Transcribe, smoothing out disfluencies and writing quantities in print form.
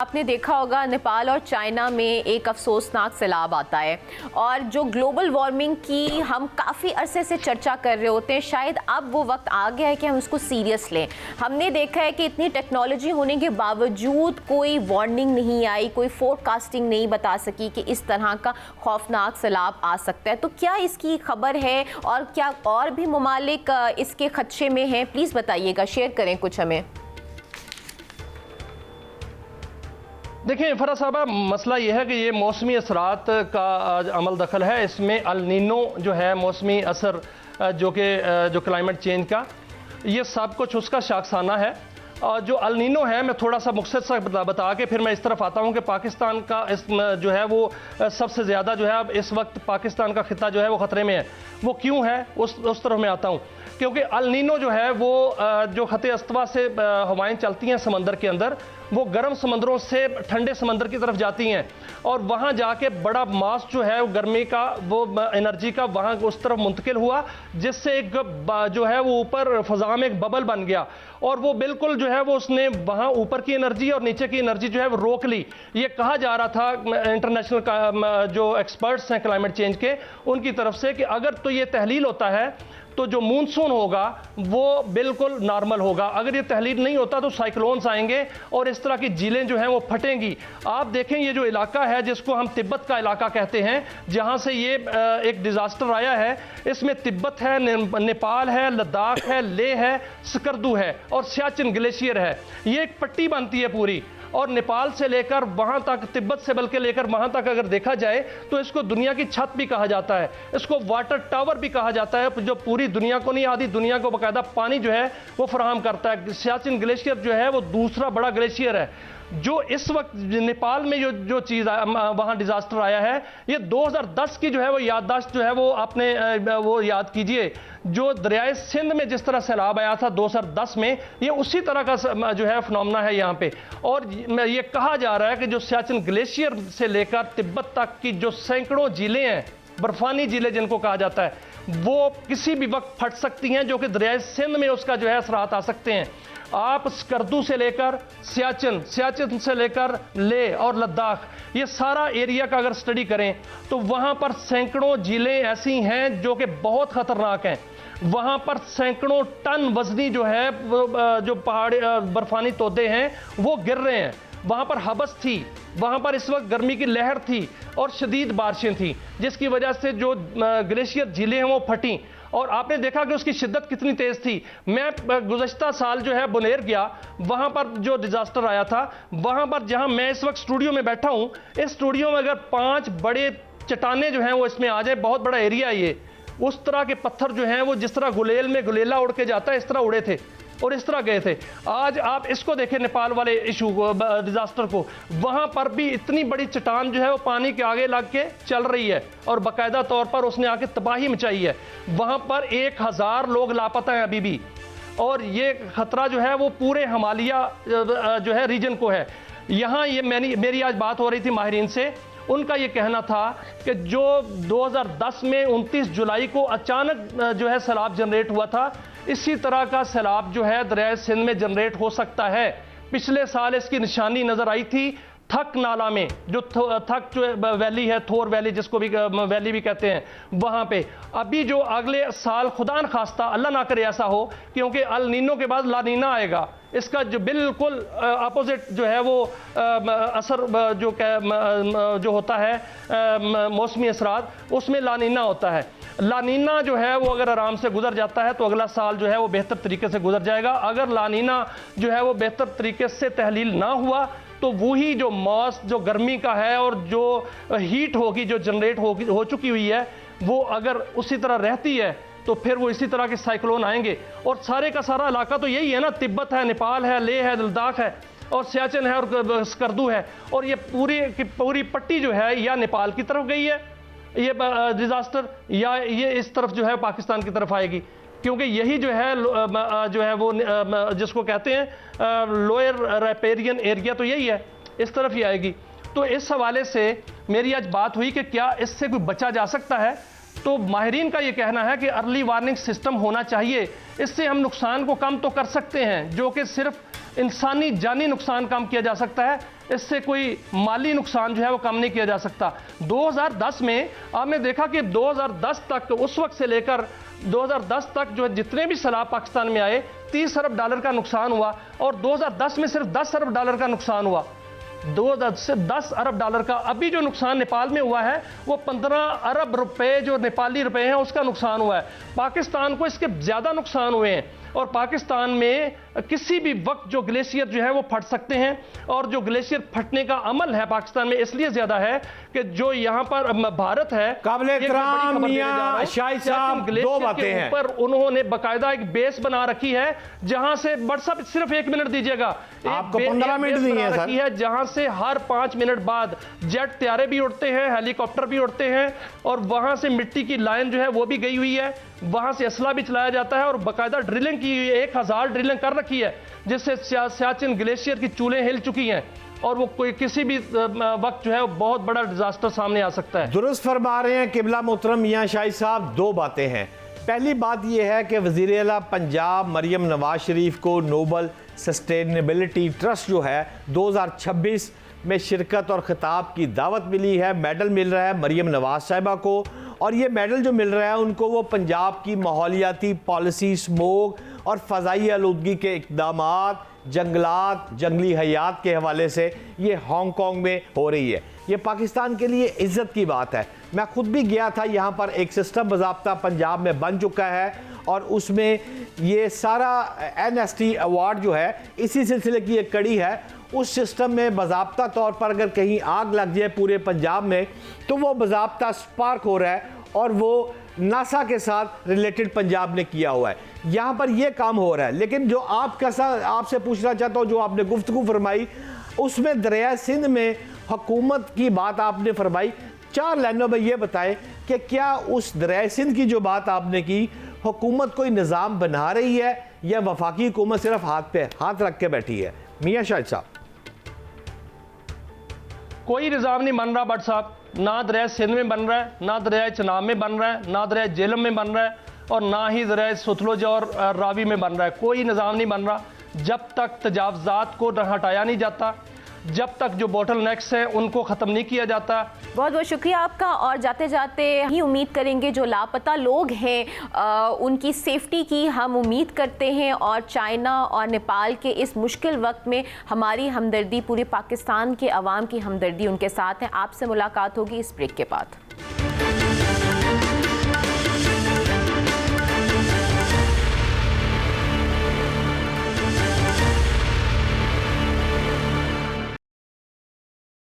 आपने देखा होगा नेपाल और चाइना में एक अफसोसनाक सैलाब आता है और जो ग्लोबल वार्मिंग की हम काफ़ी अरसे से चर्चा कर रहे होते हैं, शायद अब वो वक्त आ गया है कि हम उसको सीरियस लें। हमने देखा है कि इतनी टेक्नोलॉजी होने के बावजूद कोई वार्निंग नहीं आई, कोई फोरकास्टिंग नहीं बता सकी कि इस तरह का खौफनाक सैलाब आ सकता है। तो क्या इसकी खबर है और क्या और भी ममालिक इसके खदशे में हैं? प्लीज़ बताइएगा, शेयर करें कुछ हमें। देखिए फरा साहबा, मसला यह है कि ये मौसमी असरात का अमल दखल है। इसमें अल नीनो जो है मौसमी असर जो क्लाइमेट चेंज का, ये सब कुछ उसका शाखसाना है। और जो अल नीनो है, मैं थोड़ा सा मुख्तसर सा बता के फिर मैं इस तरफ आता हूँ कि पाकिस्तान का इस जो है वो सबसे ज़्यादा जो है अब इस वक्त पाकिस्तान का खिता जो है वो ख़तरे में है। वो क्यों है उस तरफ मैं आता हूँ। क्योंकि अल नीनो जो है वो जो ख़ते अस्तवा से हवाएं चलती हैं समंदर के अंदर, वो गर्म समंदरों से ठंडे समंदर की तरफ जाती हैं और वहाँ जाके बड़ा मास जो है वो गर्मी का, वो एनर्जी का वहाँ उस तरफ मुंतकिल हुआ, जिससे एक जो है वो ऊपर फ़ज़ा में एक बबल बन गया और वो बिल्कुल जो है वो उसने वहाँ ऊपर की एनर्जी और नीचे की एनर्जी जो है वो रोक ली। ये कहा जा रहा था इंटरनेशनल जो एक्सपर्ट्स हैं क्लाइमेट चेंज के, उनकी तरफ से कि अगर तो ये तहलील होता है तो जो मूनसून होगा वो बिल्कुल नॉर्मल होगा, अगर ये तहलील नहीं होता तो साइक्लोन्स आएंगे और इस तरह की झीलें जो हैं वो फटेंगी। आप देखें ये जो इलाका है जिसको हम तिब्बत का इलाका कहते हैं, जहां से ये एक डिज़ास्टर आया है, इसमें तिब्बत है, नेपाल है, लद्दाख है, लेह है, स्कर्दू है और सियाचिन ग्लेशियर है। ये एक पट्टी बनती है पूरी, और नेपाल से लेकर वहां तक, तिब्बत से बल्कि लेकर वहां तक अगर देखा जाए तो इसको दुनिया की छत भी कहा जाता है, इसको वाटर टावर भी कहा जाता है, जो पूरी दुनिया को नहीं, आधी दुनिया को बाकायदा पानी जो है वो फराहम करता है। सियाचिन ग्लेशियर जो है वो दूसरा बड़ा ग्लेशियर है। जो इस वक्त नेपाल में जो चीज़ वहाँ डिज़ास्टर आया है, ये 2010 की जो है वो याददाश्त जो है वो आपने वो याद कीजिए, जो दरियाए सिंध में जिस तरह सैलाब आया था 2010 में, ये उसी तरह का जो है फिनोमेना है यहाँ पे। और ये कहा जा रहा है कि जो सियाचिन ग्लेशियर से लेकर तिब्बत तक की जो सैकड़ों झीलें हैं, बर्फानी झीलें जिनको कहा जाता है, वो किसी भी वक्त फट सकती हैं, जो कि दरियाए सिंध में उसका जो है असरात आ सकते हैं। आप स्कर्दू से लेकर सियाचिन से लेकर लेह और लद्दाख, ये सारा एरिया का अगर स्टडी करें तो वहाँ पर सैकड़ों झीलें ऐसी हैं जो कि बहुत ख़तरनाक हैं। वहाँ पर सैकड़ों टन वजनी जो है जो पहाड़ी बर्फानी तोदे हैं वो गिर रहे हैं। वहाँ पर हबस थी, वहाँ पर इस वक्त गर्मी की लहर थी और शदीद बारिशें थी, जिसकी वजह से जो ग्लेशियर झीलें हैं वो फटी और आपने देखा कि उसकी शिद्दत कितनी तेज़ थी। मैं गुज़श्ता साल जो है बुनेर गया, वहाँ पर जो डिज़ास्टर आया था, वहाँ पर जहाँ मैं इस वक्त स्टूडियो में बैठा हूँ, इस स्टूडियो में अगर 5 बड़े चट्टानें जो हैं वो इसमें आ जाए, बहुत बड़ा एरिया है ये, उस तरह के पत्थर जो हैं वो जिस तरह गुलेल में गुलेला उड़ के जाता है इस तरह उड़े थे और इस तरह गए थे। आज आप इसको देखें, नेपाल वाले इशू को, डिजास्टर को, वहां पर भी इतनी बड़ी चट्टान जो है वो पानी के आगे लग के चल रही है और बाकायदा तौर पर उसने आके तबाही मचाई है। वहां पर 1000 लोग लापता हैं अभी भी, और ये खतरा जो है वो पूरे हिमालय जो है रीजन को है। यहाँ ये मेरी आज बात हो रही थी माहिरीन से, उनका ये कहना था कि जो 2010 में 29 जुलाई को अचानक जो है सैलाब जनरेट हुआ था, इसी तरह का सैलाब जो है दरियाए सिंध में जनरेट हो सकता है। पिछले साल इसकी निशानी नजर आई थी थक नाला में, जो थक जो वैली है, थोर वैली जिसको भी वैली भी कहते हैं, वहाँ पे। अभी जो अगले साल खुदा न खास्ता, अल्लाह ना करे ऐसा हो, क्योंकि अल नीनो के बाद ला नीना आएगा, इसका जो बिल्कुल अपोजिट जो है वो असर जो होता है मौसमी असरात, उसमें ला नीना होता है। ला नीना जो है वो अगर आराम से गुजर जाता है तो अगला साल जो है वो बेहतर तरीके से गुजर जाएगा। अगर ला नीना जो है वो बेहतर तरीके से तहलील ना हुआ तो वही जो मॉस जो गर्मी का है और जो हीट होगी जो जनरेट हो चुकी हुई है, वो अगर उसी तरह रहती है तो फिर वो इसी तरह के साइक्लोन आएंगे। और सारे का सारा इलाका तो यही है ना, तिब्बत है, नेपाल है, लेह है, लद्दाख है और सियाचिन है और स्कर्दू है, और ये पूरी पट्टी जो है या नेपाल की तरफ गई है ये डिजास्टर, या ये इस तरफ जो है पाकिस्तान की तरफ आएगी, क्योंकि यही जो है वो जिसको कहते हैं लोअर राइपेरियन एरिया, तो यही है, इस तरफ ही आएगी। तो इस हवाले से मेरी आज बात हुई कि क्या इससे कोई बचा जा सकता है। तो माहिरीन का ये कहना है कि अर्ली वार्निंग सिस्टम होना चाहिए, इससे हम नुकसान को कम तो कर सकते हैं, जो कि सिर्फ इंसानी जानी नुकसान कम किया जा सकता है, इससे कोई माली नुकसान जो है वो कम नहीं किया जा सकता। 2010 में आपने देखा कि 2010 तक, उस वक्त से लेकर 2010 तक जो है जितने भी सैलाब पाकिस्तान में आए, 30 अरब डॉलर का नुकसान हुआ, और 2010 में सिर्फ 10 अरब डॉलर का नुकसान हुआ। 2010 से 10 अरब डॉलर का। अभी जो नुकसान नेपाल में हुआ है वो 15 अरब रुपए जो नेपाली रुपए हैं उसका नुकसान हुआ है। पाकिस्तान को इसके ज़्यादा नुकसान हुए हैं, और पाकिस्तान में किसी भी वक्त जो ग्लेशियर जो है वो फट सकते हैं, और जो ग्लेशियर फटने का अमल है पाकिस्तान में इसलिए ज़्यादा है कि जो यहाँ पर भारत है, काबिल-ए-एहतराम मियां शाहिद साहब, दो बातें हैं। पर उन्होंने बाकायदा एक बेस बना रखी है जहां से, बट साहब सिर्फ 1 मिनट दीजिएगा, आपको 15 मिनट दिए हैं सर, है जहां से हर 5 मिनट बाद जेट त्यारे भी उड़ते हैं, हेलीकॉप्टर भी उड़ते हैं, और वहां से मिट्टी की लाइन जो है वो भी गई हुई है, वहां से असला भी चलाया जाता है, और बाकायदा ड्रिलिंग की 1000 ड्रिलिंग कर रखी है, जिससे सियाचिन ग्लेशियर की चूलें हिल चुकी हैं, और वो कोई किसी भी वक्त जो है बहुत बड़ा डिजास्टर सामने आ सकता है। दुरुस्त फरमा रहे हैं किबला मोहतरम मियां शाहिद साहब। दो बातें हैं। पहली बात यह है कि वज़ीर आला पंजाब मरियम नवाज शरीफ को नोबल सस्टेनेबिलिटी ट्रस्ट जो है 2026 में शिरकत और खिताब की दावत मिली है, मेडल मिल रहा है मरियम नवाज साहिबा को, और ये मेडल जो मिल रहा है उनको वो पंजाब की माहौलियाती पॉलिसी, स्मोक और फ़ज़ाई आलूदगी के इक़दामात, जंगलात, जंगली हयात के हवाले से ये हांगकांग में हो रही है। ये पाकिस्तान के लिए इज़्ज़त की बात है। मैं खुद भी गया था, यहाँ पर एक सिस्टम बाज़ाब्ता पंजाब में बन चुका है, और उसमें ये सारा NST अवार्ड जो है इसी सिलसिले की एक कड़ी है। उस सिस्टम में बाज़ाब्ता तौर पर अगर कहीं आग लग जाए पूरे पंजाब में, तो वो बाज़ाब्ता स्पार्क हो रहा है, और वो नासा के साथ रिलेटेड पंजाब ने किया हुआ है। यहाँ पर ये काम हो रहा है। लेकिन जो आपसे पूछना चाहता हूँ, जो आपने गुफ्तगू फरमाई उसमें दरिया सिंध में हुकूमत की बात आपने फरमाई, 4 लाइनों में ये बताएं कि क्या उस दरिया सिंध की जो बात आपने की, हुकूमत कोई निज़ाम बना रही है या वफाकी हुकूमत सिर्फ हाथ पे हाथ रख के बैठी है? मियां शाहिद साहब, कोई निज़ाम नहीं बन रहा भट्ट साहब, ना दरिया सिंध में बन रहा है, ना दरिया चनाब में बन रहा है, ना दरिया झेलम में बन रहा है, और ना ही दरिया सतलुज और रावी में बन रहा है। कोई निज़ाम नहीं बन रहा। जब तक तजावज़ात को हटाया नहीं जाता, जब तक जो बॉटल नेक्स हैं उनको ख़त्म नहीं किया जाता। बहुत बहुत शुक्रिया आपका, और जाते जाते ही उम्मीद करेंगे जो लापता लोग हैं उनकी सेफ्टी की हम उम्मीद करते हैं, और चाइना और नेपाल के इस मुश्किल वक्त में हमारी हमदर्दी, पूरे पाकिस्तान के अवाम की हमदर्दी उनके साथ है। आपसे मुलाकात होगी इस ब्रेक के बाद।